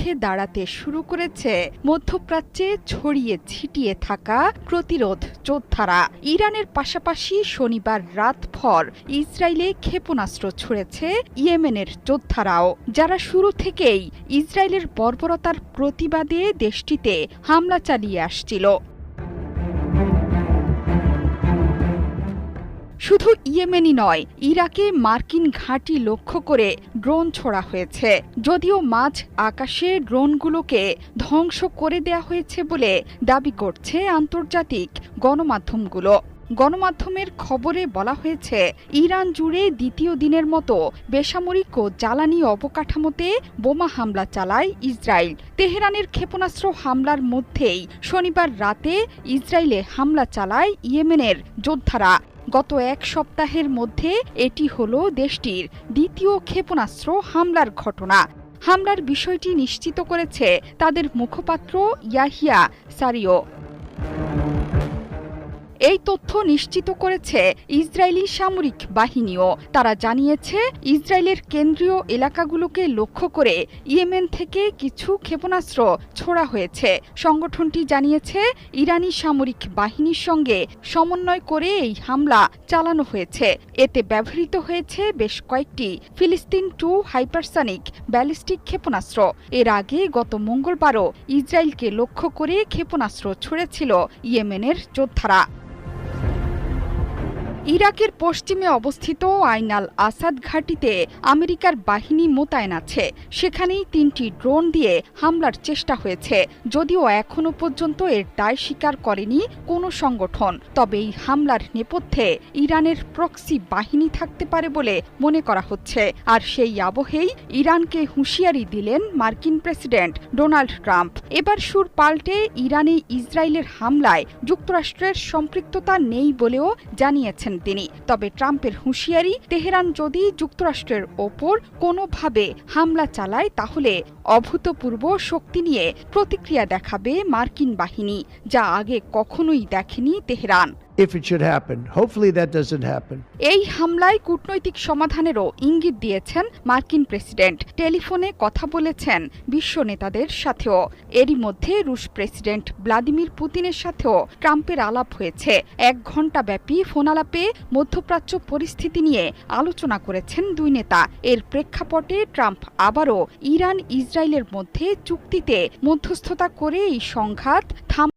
উঠে দাঁড়াতে শুরু করেছে মধ্যপ্রাচ্যে ছড়িয়ে ছিটিয়ে থাকা প্রতিরোধ যোদ্ধারা। ইরানের পাশাপাশি শনিবার রাতভর ইসরায়েলে ক্ষেপণাস্ত্র ছুড়েছে ইয়েমেনের যোদ্ধারাও, যারা শুরু থেকেই ইসরায়েলের বর্বরতার প্রতিবাদে দেশটিতে হামলা চালিয়ে আসছিল। শুধু ইয়েমেনই নয়, ইরাকে মার্কিন ঘাঁটি লক্ষ্য করে ড্রোন ছোড়া হয়েছে। যদিও মাঝ আকাশে ড্রোনগুলোকে ধ্বংস করে দেয়া হয়েছে বলে দাবি করছে আন্তর্জাতিক গণমাধ্যমগুলো। গণমাধ্যমের খবরে বলা হয়েছে, ইরান জুড়ে দ্বিতীয় দিনের মতো বেসামরিক ও জ্বালানি অবকাঠামোতে বোমা হামলা চালায় ইসরায়েল। তেহরানের ক্ষেপণাস্ত্র হামলার মধ্যেই শনিবার রাতে ইসরায়েলে হামলা চালায় ইয়েমেনের যোদ্ধারা। গত এক সপ্তাহের মধ্যে এটি হলো দেশটির দ্বিতীয় ক্ষেপণাস্ত্র হামলার ঘটনা। হামলার বিষয়টি নিশ্চিত করেছে তাদের মুখপাত্র ইয়াহিয়া সারিও। এই তথ্য নিশ্চিত করেছে ইসরায়েলি সামরিক বাহিনীও। তারা জানিয়েছে, ইসরায়েলের কেন্দ্রীয় এলাকাগুলোকে লক্ষ্য করে ইয়েমেন থেকে কিছু ক্ষেপণাস্ত্র ছোড়া হয়েছে। সংগঠনটি জানিয়েছে, ইরানি সামরিক বাহিনীর সঙ্গে সমন্বয় করে এই হামলা চালানো হয়েছে। এতে ব্যবহৃত হয়েছে বেশ কয়েকটি ফিলিস্তিন-2 হাইপারসনিক ব্যালিস্টিক ক্ষেপণাস্ত্র। এর আগে গত মঙ্গলবারও ইসরায়েলকে লক্ষ্য করে ক্ষেপণাস্ত্র ছুড়েছিল ইয়েমেনের যোদ্ধারা। ইরাকের পশ্চিমে অবস্থিত আইন আল আসাদ ঘাঁটিতে আমেরিকার বাহিনী মোতায়েন আছে। সেখানেই 3টি ড্রোন দিয়ে হামলার চেষ্টা হয়েছে। যদিও এখনও পর্যন্ত এর দায় স্বীকার করেনি কোনো সংগঠন। তবে এই হামলার নেপথ্যে ইরানের প্রক্সি বাহিনী থাকতে পারে বলে মনে করা হচ্ছে। আর সেই আবহেই ইরানকে হুঁশিয়ারি দিলেন মার্কিন প্রেসিডেন্ট ডোনাল্ড ট্রাম্প। এবার সুর পাল্টে ইরানে ইসরায়েলের হামলায় যুক্তরাষ্ট্রের সম্পৃক্ততা নেই বলেও জানিয়েছেন তিনি। তবে ট্রাম্পের হুঁশিয়ারি, তেহরান যদি যুক্তরাষ্ট্রের ওপর কোনোভাবে হামলা চালায় তাহলে অভূতপূর্ব শক্তি নিয়ে প্রতিক্রিয়া দেখাবে মার্কিন বাহিনী, যা আগে কখনোই দেখেনি Tehran. If it should happen, hopefully that doesn't happen. এই হামলায় কূটনৈতিক সমাধানেরও ইঙ্গিত দিয়েছেন মার্কিন প্রেসিডেন্ট। টেলিফোনে কথা বলেছেন বিশ্ব নেতাদের সাথেও। এরই মধ্যে রুশ প্রেসিডেন্ট ভ্লাদিমির পুতিনের সাথেও ট্রাম্পের আলাপ হয়েছে। 1 ঘণ্টা ব্যাপী ফোনালাপে মধ্যপ্রাচ্য পরিস্থিতি নিয়ে আলোচনা করেছেন দুই নেতা। এর প্রেক্ষাপটে ট্রাম্প আবারও ইরান ইসরায়েলের মধ্যে চুক্তিতে মধ্যস্থতা করে এই সংঘাত